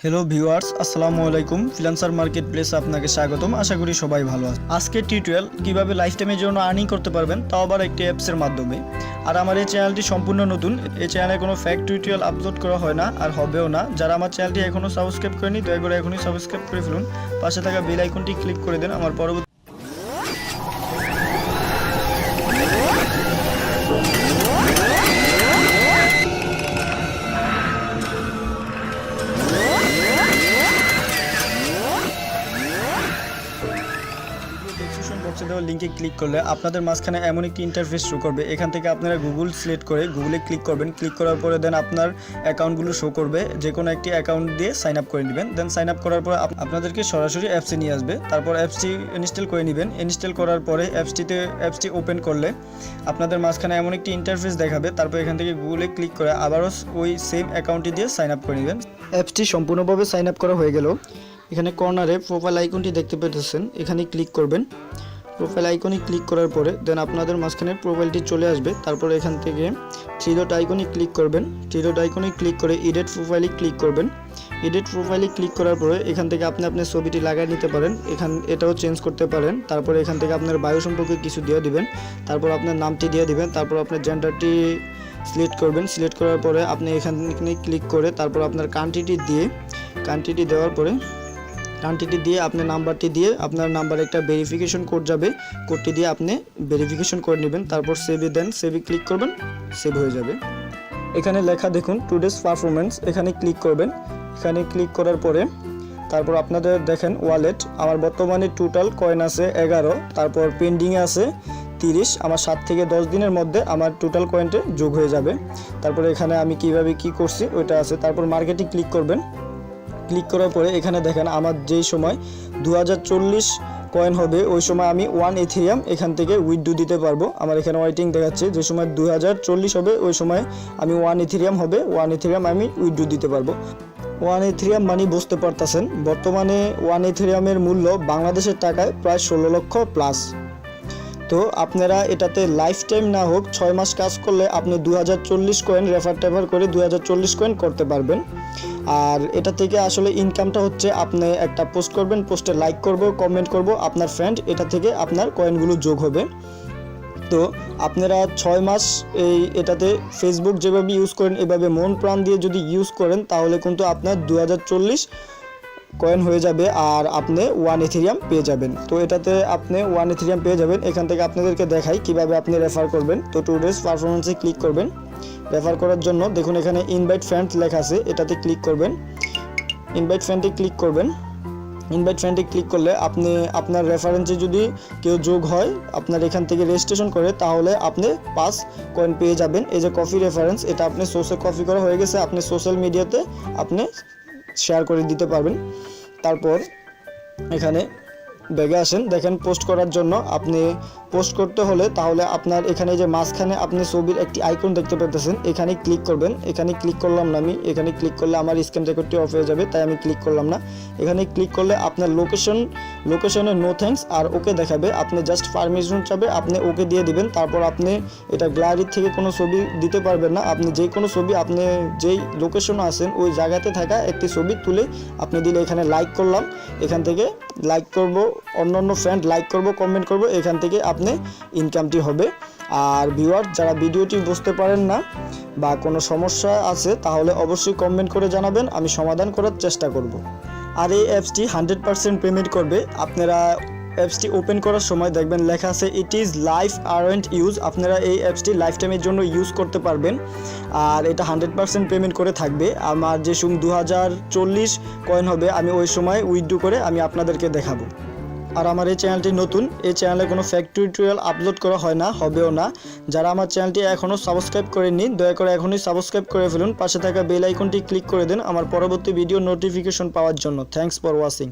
Hello viewers, আসসালামু আলাইকুম। Freelancer market প্লেসে আপনাকে স্বাগতম। আশা করি সবাই ভালো আছে। আজকে টিউটোরিয়াল কিভাবে লাইফ টাইমের জন্য আর্নিং করতে পারবেন, তাও আবার একটি অ্যাপসের মাধ্যমে। আর আমার এই চ্যানেলটি সম্পূর্ণ নতুন। এই চ্যানেলে কোনো ফ্যাক্ট টিউটোরিয়াল আপলোড করা হয় না আর হবেও না। যারা আমার চ্যানেলটি এখনও সাবস্ক্রাইব করেনি দয়া করে এখনই সাবস্ক্রাইব করে ফেলুন। পাশে থাকা বেল আইকনটি ক্লিক করে দেন আমার পরবর্তী ডেসক্রিপশন বক্সে দেওয়া লিঙ্কে ক্লিক করলে আপনাদের মাঝখানে এমন একটি ইন্টারফেস শো করবে। এখান থেকে আপনারা গুগল সিলেক্ট করে গুগলে ক্লিক করবেন। ক্লিক করার পরে দেন আপনার অ্যাকাউন্টগুলো শো করবে। যে কোনো একটি অ্যাকাউন্ট দিয়ে সাইন আপ করে নেবেন। দেন সাইন আপ করার পরে আপনাদেরকে সরাসরি অ্যাপসে নিয়ে আসবে। তারপর অ্যাপসটি ইনস্টল করে নেবেন। ইনস্টল করার পরে অ্যাপসটি ওপেন করলে আপনাদের মাঝখানে এমন একটি ইন্টারফেস দেখাবে। তারপর এখান থেকে গুগলে ক্লিক করে আবারও ওই সেম অ্যাকাউন্টটি দিয়ে সাইন আপ করে নেবেন। অ্যাপসটি সম্পূর্ণভাবে সাইন আপ করা হয়ে গেল। এখানে কর্নারে প্রোফাইল আইকনটি দেখতে পেতেছেন, এখানে ক্লিক করবেন। প্রোফাইল আইকনে ক্লিক করার পরে দেন আপনাদের মাঝখানে প্রোফাইলটি চলে আসবে। তারপরে এখান থেকে থ্রি ডট আইকনে ক্লিক করবেন। থ্রি ডট আইকনে ক্লিক করে এডিট প্রোফাইলে ক্লিক করবেন। এডিট প্রোফাইলে ক্লিক করার পরে এখান থেকে আপনি আপনার ছবিটি লাগিয়ে নিতে পারেন। এটাও চেঞ্জ করতে পারেন। তারপরে এখান থেকে আপনার বায়ু সম্পর্কে কিছু দিয়ে দিবেন। তারপর আপনার নামটি দিয়ে দিবেন। তারপর আপনার জেন্ডারটি সিলেক্ট করবেন। সিলেক্ট করার পরে আপনি এখানে ক্লিক করে তারপর আপনার কান্ট্রিটি দেওয়ার পরে কান্ট্রিটি দিয়ে আপনার নাম্বারটি দিয়ে আপনার নাম্বারে একটা ভেরিফিকেশন কোড যাবে। কোডটি দিয়ে আপনি ভেরিফিকেশন করে নেবেন। তারপর সেভে দেন, সেভে ক্লিক করবেন, সেভ হয়ে যাবে। এখানে লেখা দেখুন টুডেস পারফরমেন্স, এখানে ক্লিক করবেন। এখানে ক্লিক করার পরে তারপর আপনাদের দেখেন ওয়ালেট, আমার বর্তমানে টোটাল কয়েন আছে 11। তারপর পেন্ডিংয়ে আছে 30। আমার 7 থেকে 10 দিনের মধ্যে আমার টোটাল কয়েনটে যোগ হয়ে যাবে। তারপরে এখানে আমি কিভাবে কি করছি ওইটা আছে। তারপর মার্কেটে ক্লিক করবেন। ক্লিক করার পরে এখানে দেখেন আমার যেই সময় 2040 কয়েন হবে ওই সময় আমি 1 ইথেরিয়াম এখান থেকে উইথড্র দিতে পারবো। আমার এখানে ওয়েটিং দেখাচ্ছে যে সময় 2040 হবে ওই সময় আমি 1 ইথেরিয়াম হবে, 1 ইথেরিয়াম আমি উইথড্র দিতে পারবো। 1 ইথেরিয়াম মানে বুঝতে পারতেছেন বর্তমানে 1 ইথেরিয়ামের মূল্য বাংলাদেশের টাকায় প্রায় 16 লক্ষ প্লাস। তো আপনারা এটাতে লাইফ টাইম না হোক 6 মাস কাজ করলে আপনি 2040 কয়েন রেফার করে 2040 কয়েন করতে পারবেন। আর এটা থেকে আসলে ইনকামটা হচ্ছে আপনি একটা পোস্ট করবেন, পোস্টে লাইক করব, কমেন্ট করব আপনার ফ্রেন্ড, এটা থেকে আপনার কয়েনগুলো যোগ হবে। তো আপনারা 6 মাস এটাতে ফেসবুক যেভাবে ইউজ করেন এভাবে মন প্রাণ দিয়ে যদি ইউজ করেন তাহলে কিন্তু আপনার 2040 কয়েন হয়ে যাবে আর আপনি 1 ইথেরিয়াম পেয়ে যাবেন। তো এটাতে আপনি 1 ইথেরিয়াম পেয়ে যাবেন। এখান থেকে আপনাদেরকে দেখাই কিভাবে আপনি রেফার করবেন। তো টুডেস পারফরমেন্সে ক্লিক করবেন। রেফার করার জন্য দেখুন এখানে ইনভাইট ফ্রেন্ডস লেখা আছে, এটাতে ক্লিক করবেন। ইনভাইট ফ্রেন্ডে ক্লিক করবেন। ইনভাইট ফ্রেন্ডে ক্লিক করলে আপনি আপনার রেফারেন্সে যদি কেউ যোগ হয় আপনার এখান থেকে রেজিস্ট্রেশন করে তাহলে আপনি 5 কয়েন পেয়ে যাবেন। এই যে কফি রেফারেন্স, এটা আপনি সোর্সে কপি করা হয়ে গেছে, আপনি সোশ্যাল মিডিয়াতে আপনি শেয়ার করে দিতে পারবেন। তারপর এখানে ব্যাগে আসেন, দেখেন পোস্ট করার জন্য আপনি পোস্ট করতে হলে তাহলে আপনার এখানে যে মাঝখানে আপনি ছবির একটি আইকন দেখতে পাচ্ছেন, এখানে ক্লিক করবেন। এখানে ক্লিক করলাম না আমি, এখানে ক্লিক করলে আমার স্ক্রিন রেকর্ডটি অফ হয়ে যাবে, তাই আমি ক্লিক করলাম না। এখানে ক্লিক করলে আপনার লোকেশনে নো থ্যাঙ্কস আর ওকে দেখাবে। আপনি জাস্ট পারমিশন চাবে, আপনি ওকে দিয়ে দিবেন। তারপর আপনি এটা গ্যালারি থেকে কোনো ছবি দিতে পারবেন না, আপনি যে কোনো ছবি আপনি যেই লোকেশনে আছেন ওই জায়গাতে থাকা একটি ছবি তুলে আপনি দিলে এখানে লাইক করলাম, এখান থেকে লাইক করব, অন্য ফ্রেন্ড লাইক করব, কমেন্ট করব, এখান থেকে আপনি ইনকামটি হবে। আর ভিউয়ার যারা ভিডিওটি বুঝতে পারেন না বা কোনো সমস্যা আছে তাহলে অবশ্যই কমেন্ট করে জানাবেন, আমি সমাধান করার চেষ্টা করব। আর এই অ্যাপসটি 100% পেমেন্ট করবে। আপনারা অ্যাপসটি ওপেন করার সময় দেখবেন লেখা আছে it is life earned use. আপনারা এই অ্যাপসটি লাইফ টাইমের জন্য ইউজ করতে পারবেন আর এটা 100% পেমেন্ট করে থাকবে। আমার যে 2040 কয়েন হবে আমি ওই সময় উইথড্র করে আমি আপনাদেরকে দেখাবো। আর আমার এই চ্যানেলটি নতুন, এই চ্যানেলে কোনো ফ্যাক্ট টিউটোরিয়াল আপলোড করা হয় না, হবেও না। যারা আমার চ্যানেলটি এখনও সাবস্ক্রাইব করেননি দয়া করে এখনই সাবস্ক্রাইব করে ফেলুন। পাশে থাকা বেল আইকনটি ক্লিক করে দেন আমার পরবর্তী ভিডিও নোটিফিকেশন পাওয়ার জন্য। Thanks for watching.